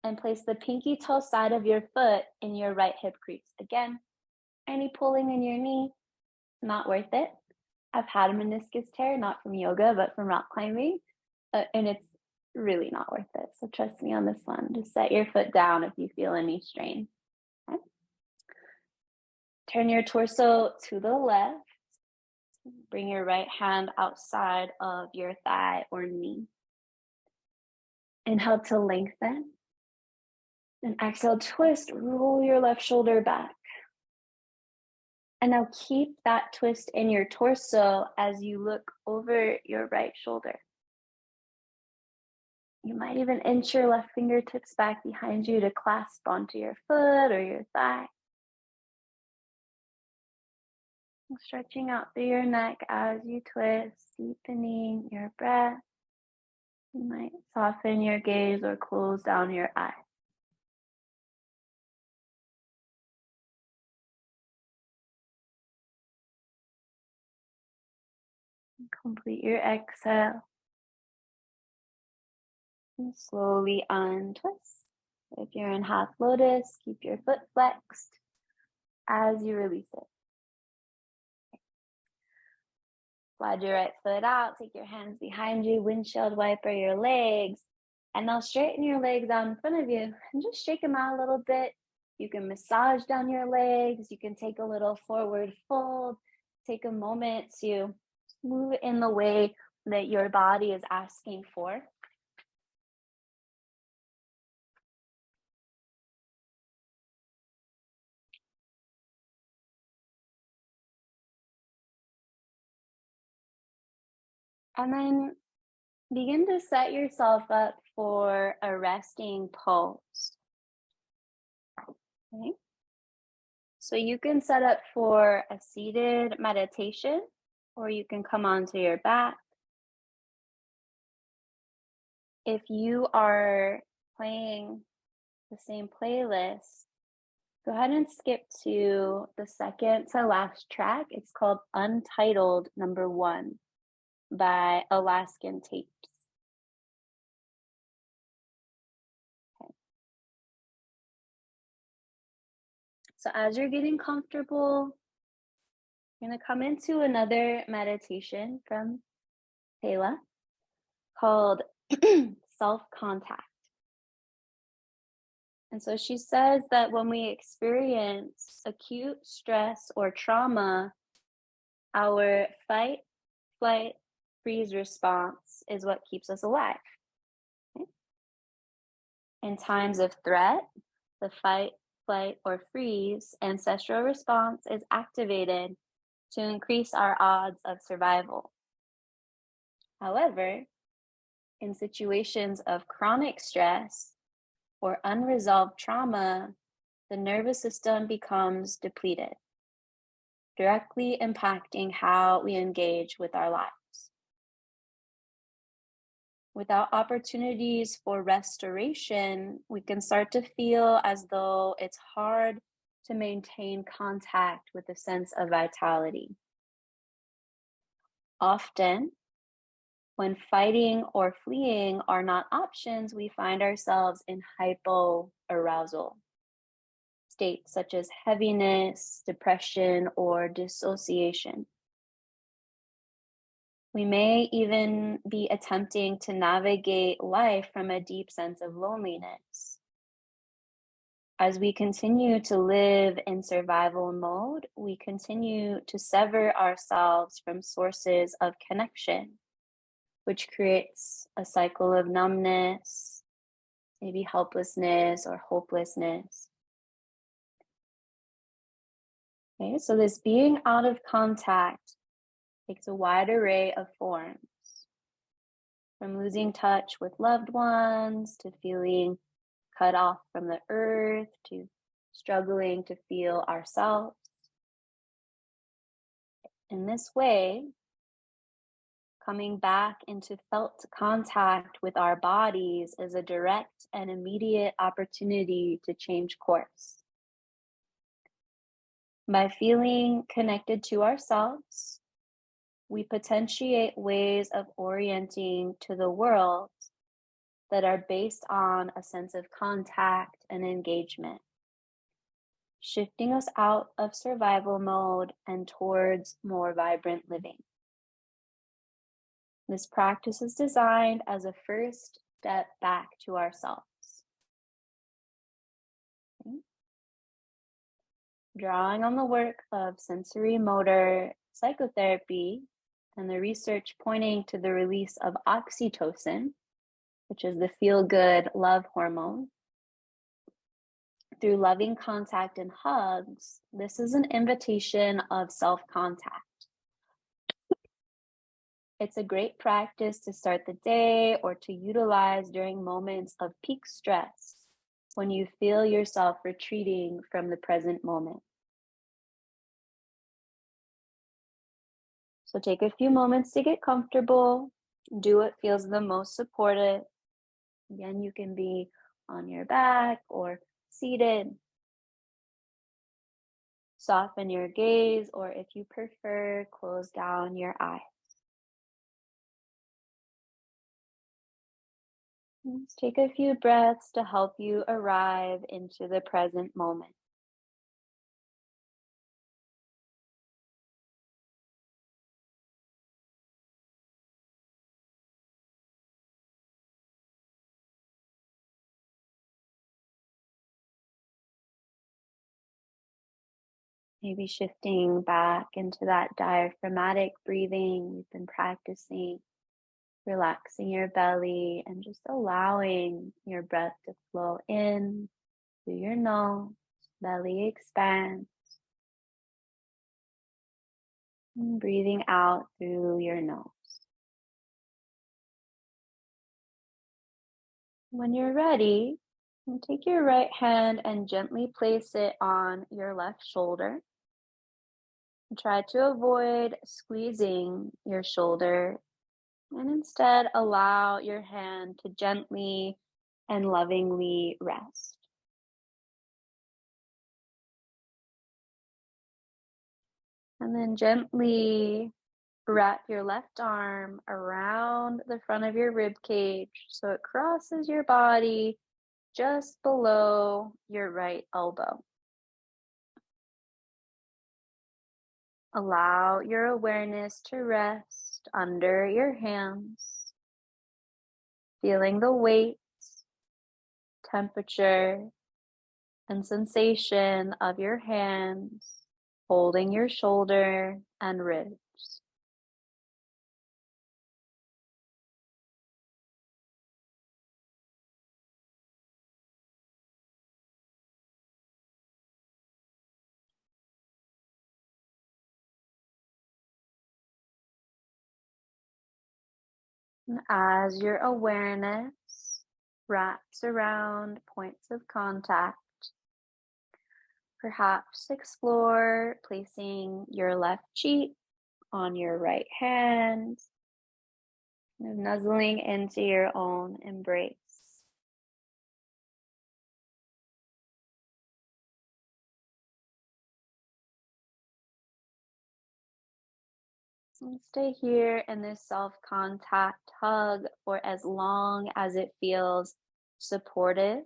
S1: and place the pinky toe side of your foot in your right hip crease. Again, any pulling in your knee, not worth it. I've had a meniscus tear, not from yoga, but from rock climbing, and it's really not worth it. So trust me on this one. Just set your foot down if you feel any strain. Okay? Turn your torso to the left. Bring your right hand outside of your thigh or knee. Inhale to lengthen. And exhale, twist, roll your left shoulder back. And now keep that twist in your torso as you look over your right shoulder. You might even inch your left fingertips back behind you to clasp onto your foot or your thigh. Stretching out through your neck as you twist, deepening your breath. You might soften your gaze or close down your eyes. Complete your exhale. And slowly untwist. If you're in half lotus, keep your foot flexed as you release it. Slide your right foot out, take your hands behind you, windshield wiper your legs, and now straighten your legs out in front of you and just shake them out a little bit. You can massage down your legs, you can take a little forward fold, take a moment to move in the way that your body is asking for. And then begin to set yourself up for a resting pose. Okay. So you can set up for a seated meditation, or you can come onto your back. If you are playing the same playlist, go ahead and skip to the second to last track. It's called Untitled Number 1 by Alaskan Tapes. Okay. So as you're getting comfortable, you're going to come into another meditation from Thela called Self-Contact. And so she says that when we experience acute stress or trauma, our fight, flight, freeze response is what keeps us alive. Okay? In times of threat, the fight, flight, or freeze ancestral response is activated to increase our odds of survival. However, in situations of chronic stress or unresolved trauma, the nervous system becomes depleted, directly impacting how we engage with our lives. Without opportunities for restoration, we can start to feel as though it's hard to maintain contact with a sense of vitality. Often, when fighting or fleeing are not options, we find ourselves in hypoarousal states such as heaviness, depression, or dissociation. We may even be attempting to navigate life from a deep sense of loneliness. As we continue to live in survival mode, we continue to sever ourselves from sources of connection, which creates a cycle of numbness, maybe helplessness or hopelessness. Okay, so this being out of contact takes a wide array of forms, from losing touch with loved ones to feeling cut off from the earth to struggling to feel ourselves. In this way, coming back into felt contact with our bodies is a direct and immediate opportunity to change course. By feeling connected to ourselves, we potentiate ways of orienting to the world that are based on a sense of contact and engagement, shifting us out of survival mode and towards more vibrant living. This practice is designed as a first step back to ourselves. Okay. Drawing on the work of sensory motor psychotherapy and the research pointing to the release of oxytocin, which is the feel-good love hormone, through loving contact and hugs, this is an invitation of self-contact. It's a great practice to start the day or to utilize during moments of peak stress when you feel yourself retreating from the present moment. So take a few moments to get comfortable. Do what feels the most supportive. Again, you can be on your back or seated. Soften your gaze, or if you prefer, close down your eyes. Let's take a few breaths to help you arrive into the present moment. Maybe shifting back into that diaphragmatic breathing we've been practicing, relaxing your belly and just allowing your breath to flow in through your nose, belly expands, and breathing out through your nose. When you're ready, take your right hand and gently place it on your left shoulder. Try to avoid squeezing your shoulder and instead allow your hand to gently and lovingly rest. And then gently wrap your left arm around the front of your rib cage so it crosses your body just below your right elbow. Allow your awareness to rest under your hands, feeling the weight, temperature, and sensation of your hands holding your shoulder and ribs. And as your awareness wraps around points of contact, perhaps explore placing your left cheek on your right hand, nuzzling into your own embrace. And stay here in this self-contact hug for as long as it feels supportive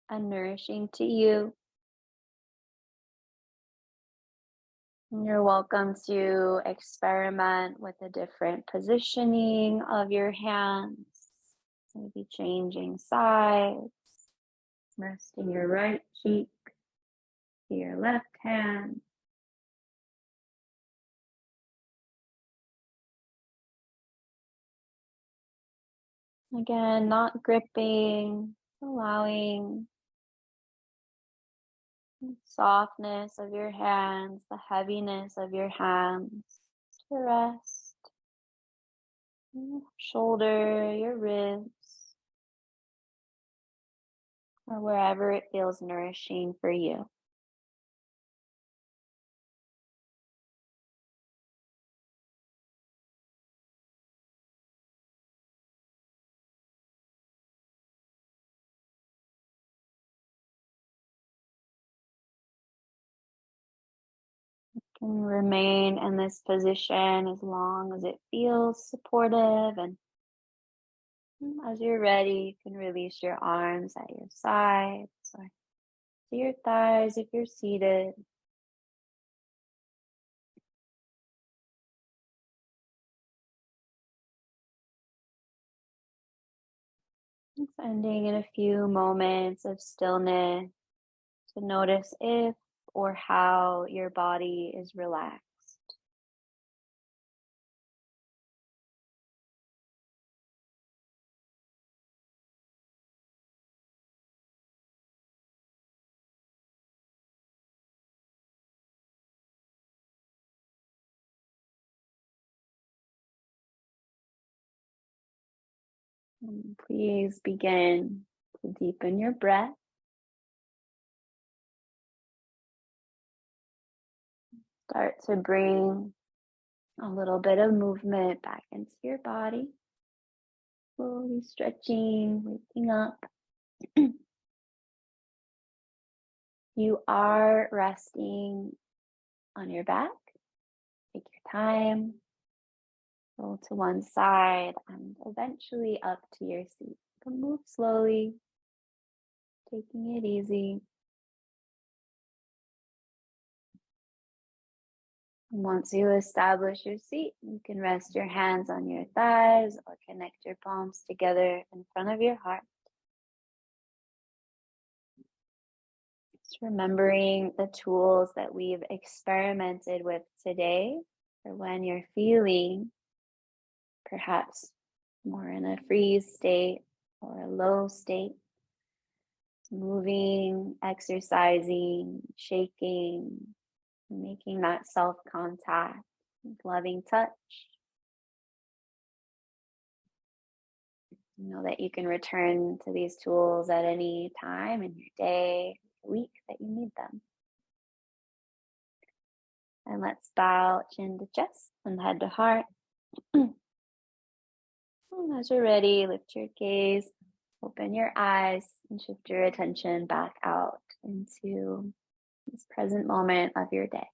S1: and nourishing to you. And you're welcome to experiment with a different positioning of your hands, maybe changing sides, resting your right cheek to your left hand. Again, not gripping, allowing the softness of your hands, the heaviness of your hands to rest. Your shoulder, your ribs, or wherever it feels nourishing for you. Can remain in this position as long as it feels supportive, and as you're ready, you can release your arms at your sides or to your thighs if you're seated. It's ending in a few moments of stillness to notice if or how your body is relaxed. And please begin to deepen your breath. Start to bring a little bit of movement back into your body. Slowly stretching, waking up. You are resting on your back. Take your time. Roll to one side and eventually up to your seat. but move slowly, taking it easy. And once you establish your seat, you can rest your hands on your thighs or connect your palms together in front of your heart. Just remembering the tools that we've experimented with today for when you're feeling perhaps more in a freeze state or a low state. Moving, exercising, shaking, making that self contact, loving touch. Know that you can return to these tools at any time in your day, week that you need them. And let's bow chin to chest and head to heart. And as you're ready, lift your gaze, open your eyes, and shift your attention back out into this present moment of your day.